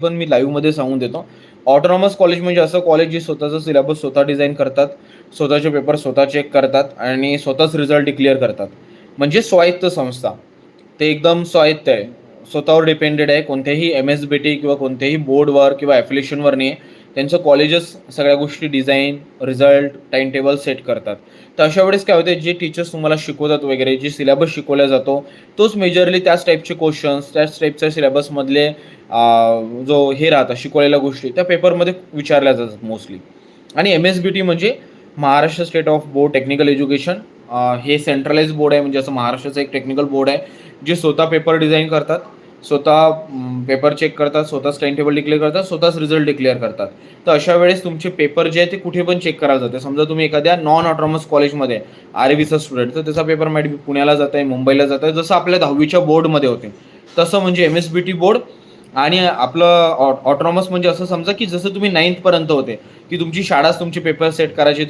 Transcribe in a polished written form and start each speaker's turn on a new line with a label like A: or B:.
A: पण मी लाईव्हमध्ये सांगून देतो. ऑटोनॉमस कॉलेज म्हणजे असं कॉलेज जे स्वतःचा सिलेबस स्वतः डिझाइन करतात, स्वतःचे पेपर स्वतः चेक करतात आणि स्वतःच रिझल्ट डिक्लेअर करतात. म्हणजे स्वायत्त संस्था. ते एकदम स्वायत्त आहे. स्वतःवर डिपेंडेड आहे. कोणत्याही एम-एस-बी-टी किंवा कोणत्याही बोर्डवर किंवा ॲफिलिएशनवर नाही. त्यांचं कॉलेजच सगळ्या गोष्टी design, result, time table set करतात. तर अशा वेळेस काय होते, जे टीचर्स तुम्हाला शिकवतात वगैरे, जे सिलेबस शिकवला जातो, तोच मेजरली त्याच टाईपचे क्वेश्चन्स, त्याच टाईपच्या सिलेबसमधले जो हे राहतात शिकवलेल्या गोष्टी त्या पेपरमध्ये विचारल्या जातात मोस्टली. आणि एम-एस-बी-टी म्हणजे Maharashtra state of board technical education. हे सेंट्रलाइज बोर्ड आहे, म्हणजे असं महाराष्ट्राचं एक टेक्निकल बोर्ड आहे, जे स्वतः पेपर डिझाईन करतात, स्वतः पेपर चेक करतात, स्वतःच टाइम टेबल डिक्लेअर करतात, स्वतःच रिझल्ट डिक्लेअर करतात. तर अशा वेळेस तुमचे पेपर जे आहे ते कुठे पण चेक करायला जाते. समजा तुम्ही एखाद्या नॉन ऑटोनॉमस कॉलेजमध्ये आर-व्हीचा स्टुडंट, तर त्याचा पेपर माहिती पुण्याला जात आहे, मुंबईला जात आहे, जसं आपल्या 10वीच्या बोर्डमध्ये होते तसं म्हणजे एम-एस-बी-टी बोर्ड. आणि आपलं ऑटोनॉमस म्हणजे असं समजा की जसं तुम्ही 9th पर्यंत होते, की तुमची शाळाच तुमचे पेपर सेट करायची.